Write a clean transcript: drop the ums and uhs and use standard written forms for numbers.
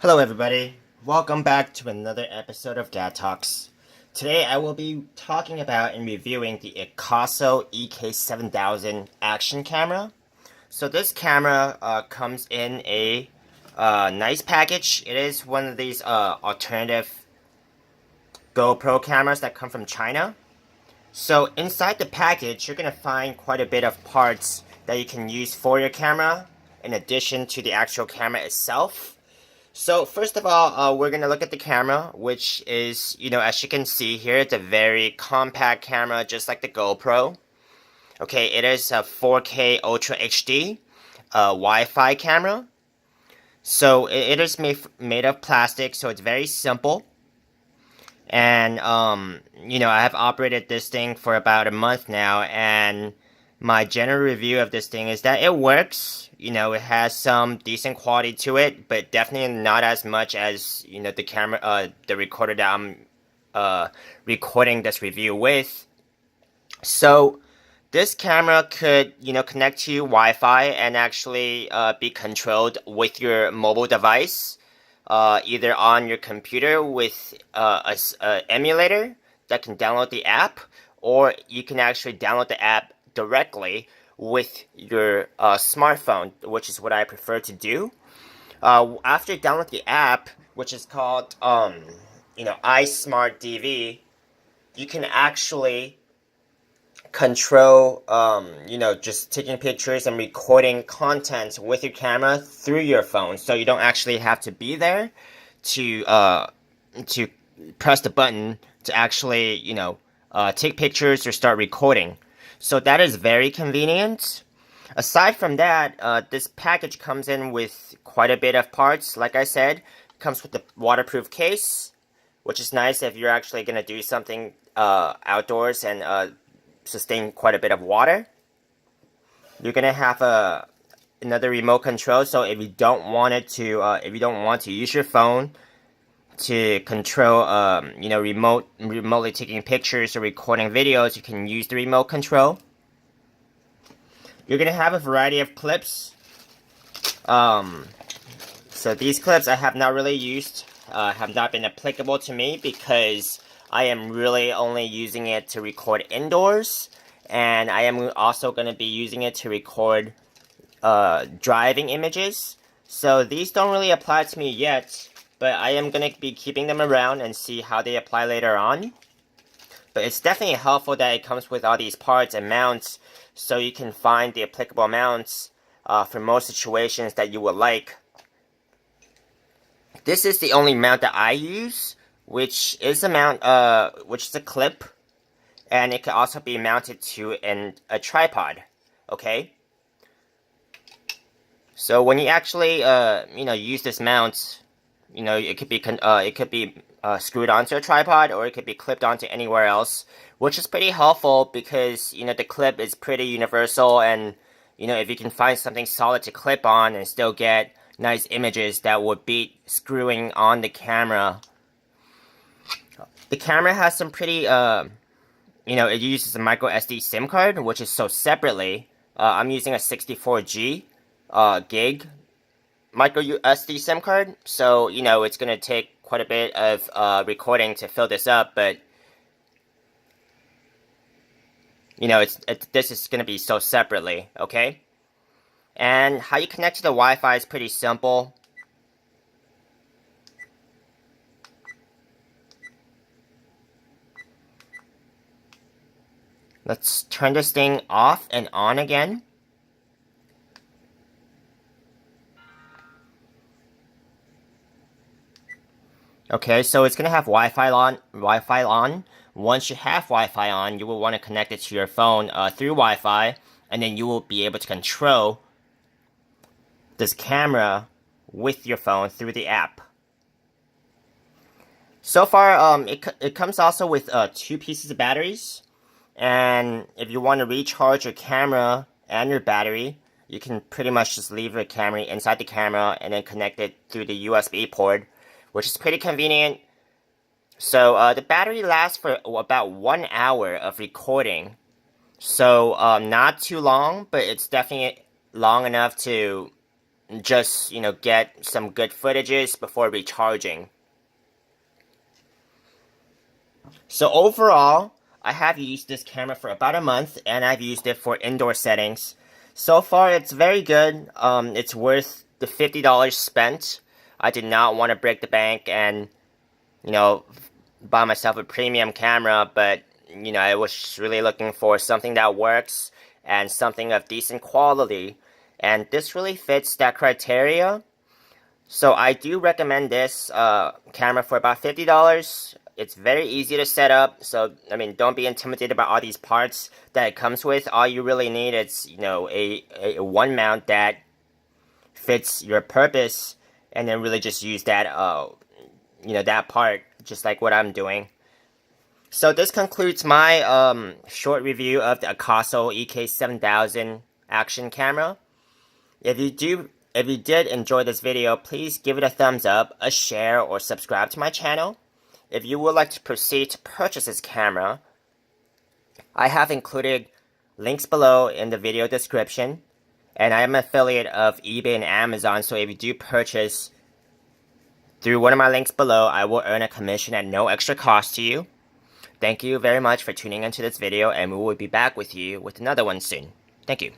Hello everybody, welcome back to another episode of Dad Talks. Today I will be talking about and reviewing the Ikaso EK7000 action camera. So this camera comes in a nice package. It is one of these alternative GoPro cameras that come from China. So inside the package you're going to find quite a bit of parts that you can use for your camera in addition to the actual camera itself. So first of all, we're going to look at the camera, which is, as you can see here, it's a very compact camera, just like the GoPro. Okay, it is a 4K Ultra HD Wi-Fi camera. So it is made of plastic, so it's very simple. And, I have operated this thing for about a month now, and my general review of this thing is that it works. It has some decent quality to it, but definitely not as much as, the camera, the recorder that I'm recording this review with. So this camera could, connect to Wi-Fi and actually be controlled with your mobile device, either on your computer with a emulator that can download the app, or you can actually download the app directly with your smartphone, which is what I prefer to do. After you download the app, which is called iSmart DV, you can actually control just taking pictures and recording content with your camera through your phone, so you don't actually have to be there to press the button to actually take pictures or start recording. So that is very convenient. Aside from that, this package comes in with quite a bit of parts. Like I said, it comes with the waterproof case, which is nice if you're actually going to do something outdoors and sustain quite a bit of water. You're going to have another remote control, so if you don't want to use your phone to control, remotely taking pictures or recording videos, you can use the remote control. You're going to have a variety of clips. So these clips I have not really used, have not been applicable to me because I am really only using it to record indoors, and I am also going to be using it to record driving images. So these don't really apply to me yet, but I am going to be keeping them around and see how they apply later on. But it's definitely helpful that it comes with all these parts and mounts, so you can find the applicable mounts for most situations that you would like. This is the only mount that I use, which is a mount, which is a clip, and it can also be mounted to a tripod. Okay. So when you actually, use this mount, it could be screwed onto a tripod, or it could be clipped onto anywhere else, which is pretty helpful because, the clip is pretty universal, and, if you can find something solid to clip on and still get nice images, that would beat screwing on the camera. The camera has some pretty, it uses a micro SD SIM card, which is sold separately. I'm using a 64G gig micro SD SIM card, so it's gonna take quite a bit of recording to fill this up, but this is gonna be sold separately, okay? And how you connect to the Wi-Fi is pretty simple. Let's turn this thing off and on again. Okay, so it's gonna have Wi-Fi on. Once you have Wi-Fi on, you will want to connect it to your phone through Wi-Fi, and then you will be able to control this camera with your phone through the app. So far, it comes also with 2 pieces of batteries, and if you want to recharge your camera and your battery, you can pretty much just leave your camera inside the camera and then connect it through the USB port, which is pretty convenient. So the battery lasts for about 1 hour of recording. So not too long, but it's definitely long enough to just, get some good footages before recharging. So overall, I have used this camera for about a month, and I've used it for indoor settings. So far, it's very good. It's worth the $50 spent. I did not want to break the bank and, buy myself a premium camera, but, I was really looking for something that works and something of decent quality. And this really fits that criteria. So I do recommend this camera for about $50. It's very easy to set up, so don't be intimidated by all these parts that it comes with. All you really need is a one mount that fits your purpose, and then really just use that that part, just like what I'm doing. So this concludes my short review of the Akaso EK7000 action camera. If you did enjoy this video, please give it a thumbs up, a share, or subscribe to my channel. If you would like to proceed to purchase this camera, I have included links below in the video description, and I am an affiliate of eBay and Amazon, so if you do purchase through one of my links below, I will earn a commission at no extra cost to you. Thank you very much for tuning into this video, and we will be back with you with another one soon. Thank you.